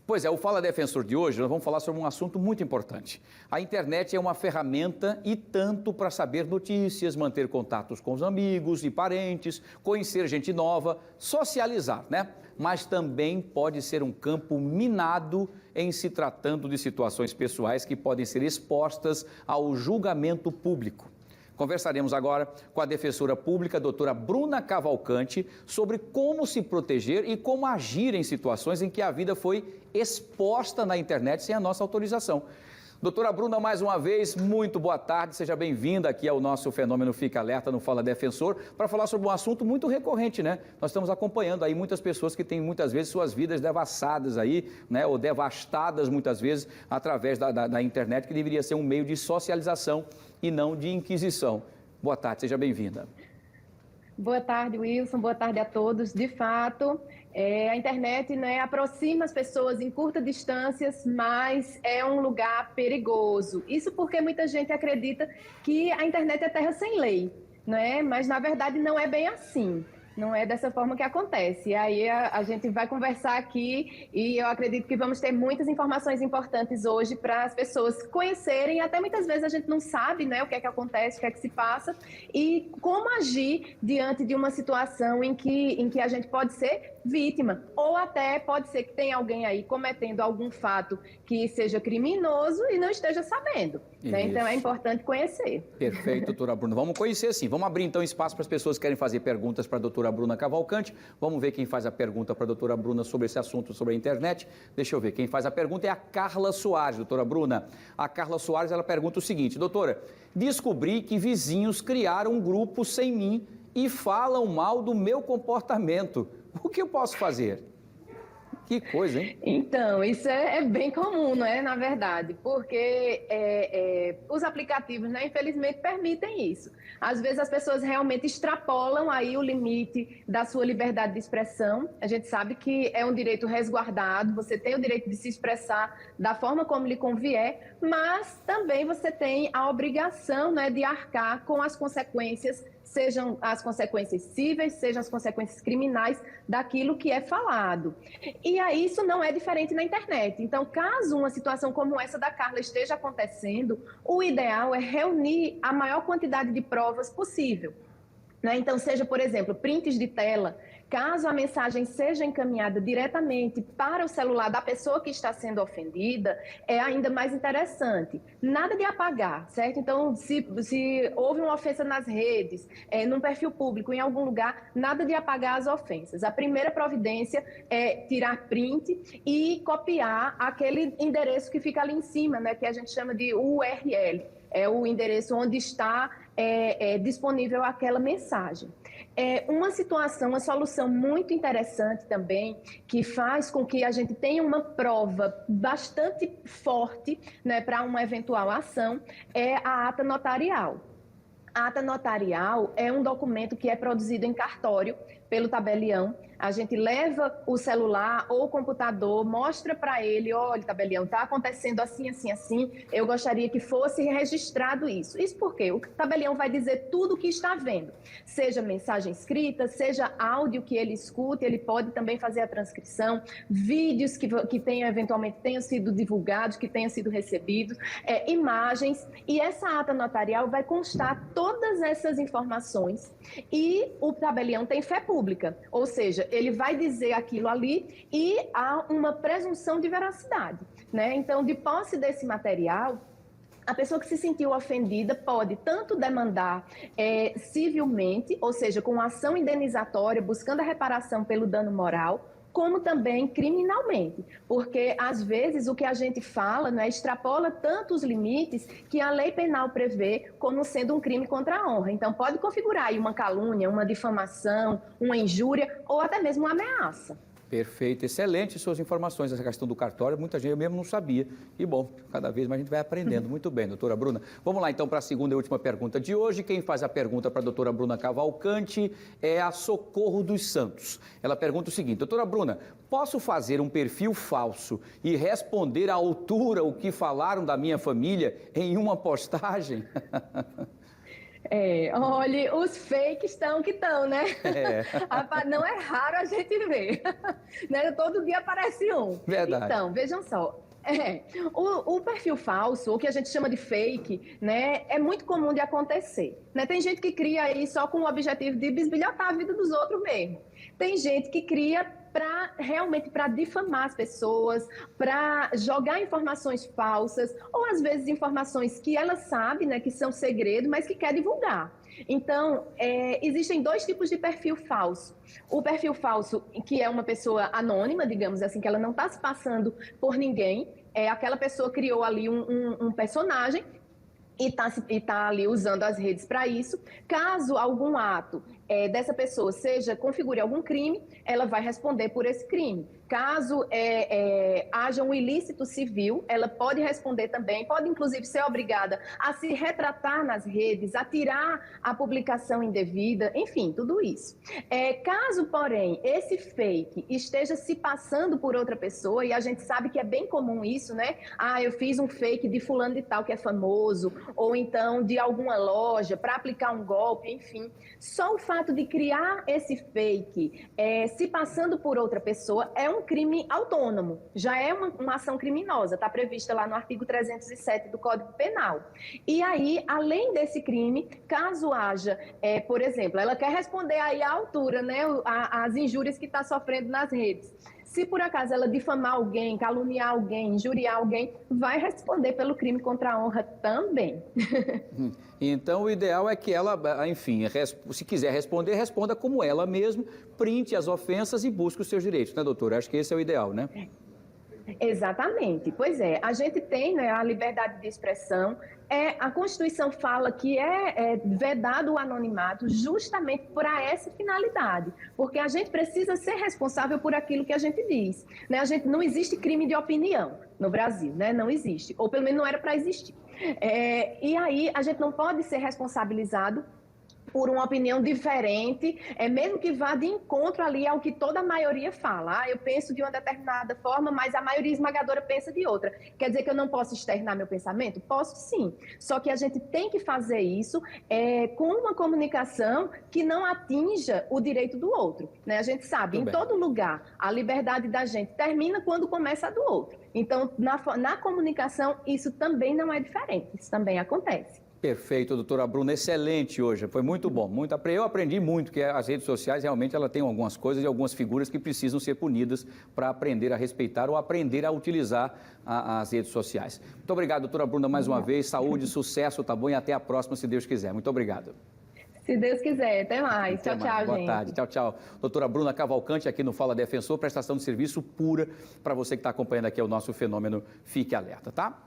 Pois é, o Fala Defensor de hoje, nós vamos falar sobre um assunto muito importante. A internet é uma ferramenta e tanto para saber notícias, manter contatos com os amigos e parentes, conhecer gente nova, socializar, né? Mas também pode ser um campo minado em se tratando de situações pessoais que podem ser expostas ao julgamento público. Conversaremos agora com a defensora pública, doutora Bruna Cavalcante, sobre como se proteger e como agir em situações em que a vida foi exposta na internet sem a nossa autorização. Doutora Bruna, mais uma vez, muito boa tarde, seja bem-vinda aqui ao nosso Fenômeno Fica Alerta no Fala Defensor, para falar sobre um assunto muito recorrente, né? Nós estamos acompanhando aí muitas pessoas que têm muitas vezes suas vidas devassadas aí, né? Ou devastadas muitas vezes através da internet, que deveria ser um meio de socialização e não de inquisição. Boa tarde, seja bem-vinda. Boa tarde, Wilson. Boa tarde a todos. De fato, a internet, né, aproxima as pessoas em curtas distâncias, mas é um lugar perigoso. Isso porque muita gente acredita que a internet é terra sem lei, né? Mas, na verdade, não é bem assim. Não é dessa forma que acontece. E aí a gente vai conversar aqui e eu acredito que vamos ter muitas informações importantes hoje para as pessoas conhecerem. Até muitas vezes a gente não sabe, né, o que é que acontece, o que é que se passa e como agir diante de uma situação em que a gente pode ser vítima. Ou até pode ser que tenha alguém aí cometendo algum fato que seja criminoso e não esteja sabendo. Né? Então é importante conhecer. Perfeito, doutora Bruna. Vamos conhecer sim. Vamos abrir então espaço para as pessoas que querem fazer perguntas para a doutora Bruna Cavalcante. Vamos ver quem faz a pergunta para a doutora Bruna sobre esse assunto, sobre a internet. Deixa eu ver. Quem faz a pergunta é a Carla Soares, doutora Bruna. A Carla Soares, ela pergunta o seguinte: doutora, descobri que vizinhos criaram um grupo sem mim e falam mal do meu comportamento. O que eu posso fazer? Que coisa, hein? Então, isso é bem comum, não é? Na verdade, porque os aplicativos, né, infelizmente, permitem isso. Às vezes as pessoas realmente extrapolam aí o limite da sua liberdade de expressão. A gente sabe que é um direito resguardado, você tem o direito de se expressar da forma como lhe convier, mas também você tem a obrigação, né, de arcar com as consequências, sejam as consequências cíveis, sejam as consequências criminais daquilo que é falado. E aí isso não é diferente na internet. Então, caso uma situação como essa da Carla esteja acontecendo, o ideal é reunir a maior quantidade de provas possível. Então, seja, por exemplo, prints de tela, caso a mensagem seja encaminhada diretamente para o celular da pessoa que está sendo ofendida, é ainda mais interessante. Nada de apagar, certo? Então, se houve uma ofensa nas redes, num perfil público, em algum lugar, nada de apagar as ofensas. A primeira providência é tirar print e copiar aquele endereço que fica ali em cima, né, que a gente chama de URL. É o endereço onde está disponível aquela mensagem. Uma solução muito interessante também, que faz com que a gente tenha uma prova bastante forte, né, para uma eventual ação, é a ata notarial. A ata notarial é um documento que é produzido em cartório pelo tabelião. A gente leva o celular ou o computador, mostra para ele: olha, tabelião, está acontecendo assim, assim, assim, eu gostaria que fosse registrado isso. Isso porque o tabelião vai dizer tudo o que está vendo, seja mensagem escrita, seja áudio que ele escute, ele pode também fazer a transcrição, vídeos que eventualmente tenham sido divulgados, que tenham sido recebidos, imagens, e essa ata notarial vai constar todas essas informações e o tabelião tem fé pública, ou seja, ele vai dizer aquilo ali e há uma presunção de veracidade, né? Então, de posse desse material, a pessoa que se sentiu ofendida pode tanto demandar civilmente, ou seja, com ação indenizatória, buscando a reparação pelo dano moral, como também criminalmente, porque às vezes o que a gente fala, né, extrapola tanto os limites que a lei penal prevê como sendo um crime contra a honra. Então pode configurar aí uma calúnia, uma difamação, uma injúria ou até mesmo uma ameaça. Perfeito, excelente suas informações, essa questão do cartório, muita gente, eu mesmo não sabia. E bom, cada vez mais a gente vai aprendendo. Muito bem, doutora Bruna. Vamos lá então para a segunda e última pergunta de hoje. Quem faz a pergunta para a doutora Bruna Cavalcante é a Socorro dos Santos. Ela pergunta o seguinte: doutora Bruna, posso fazer um perfil falso e responder à altura o que falaram da minha família em uma postagem? Olha, os fakes estão que estão, né? É. Não é raro a gente ver, né? Todo dia aparece um. Verdade. Então, vejam só. O perfil falso, o que a gente chama de fake, né, é muito comum de acontecer. Né? Tem gente que cria aí só com o objetivo de bisbilhotar a vida dos outros mesmo. Tem gente que cria realmente para difamar as pessoas, para jogar informações falsas, ou às vezes informações que ela sabe, né, que são segredo, mas que quer divulgar. Então, existem dois tipos de perfil falso. O perfil falso, que é uma pessoa anônima, digamos assim, que ela não está se passando por ninguém, aquela pessoa criou ali um personagem e tá ali usando as redes para isso. Caso algum ato dessa pessoa configure algum crime, ela vai responder por esse crime. Caso haja um ilícito civil, ela pode responder também, pode inclusive ser obrigada a se retratar nas redes, a tirar a publicação indevida, enfim, tudo isso. Caso, porém, esse fake esteja se passando por outra pessoa, e a gente sabe que é bem comum isso, né? Eu fiz um fake de fulano de tal que é famoso, ou então de alguma loja para aplicar um golpe, enfim. Só o fato de criar esse fake se passando por outra pessoa é um crime autônomo, já é uma ação criminosa, está prevista lá no artigo 307 do Código Penal. E aí, além desse crime, caso haja, por exemplo, ela quer responder aí à altura, né, as injúrias que está sofrendo nas redes. Se por acaso ela difamar alguém, caluniar alguém, injuriar alguém, vai responder pelo crime contra a honra também. Então, o ideal é que ela, enfim, se quiser responder, responda como ela mesma, printe as ofensas e busque os seus direitos, né, doutora? Acho que esse é o ideal, né? Exatamente. Pois é, a gente tem, né, a liberdade de expressão. A Constituição fala que é vedado o anonimato justamente para essa finalidade, porque a gente precisa ser responsável por aquilo que a gente diz. Né? Não existe crime de opinião no Brasil, né? Não existe, ou pelo menos não era para existir. E aí a gente não pode ser responsabilizado por uma opinião diferente, mesmo que vá de encontro ali ao que toda a maioria fala. Eu penso de uma determinada forma, mas a maioria esmagadora pensa de outra. Quer dizer que eu não posso externar meu pensamento? Posso sim, só que a gente tem que fazer isso com uma comunicação que não atinja o direito do outro. Né? A gente sabe, em todo lugar, a liberdade da gente termina quando começa a do outro. Então, na comunicação, isso também não é diferente, isso também acontece. Perfeito, doutora Bruna, excelente hoje, foi muito bom. Eu aprendi muito que as redes sociais realmente ela tem algumas coisas e algumas figuras que precisam ser punidas para aprender a respeitar ou aprender a utilizar as redes sociais. Muito obrigado, doutora Bruna, mais uma vez, saúde, sucesso, tá bom? E até a próxima, se Deus quiser. Muito obrigado. Se Deus quiser, até mais. Tchau, tchau, gente. Boa tarde, tchau, tchau. Doutora Bruna Cavalcante aqui no Fala Defensor, prestação de serviço pura para você que está acompanhando aqui o nosso fenômeno Fique Alerta, tá?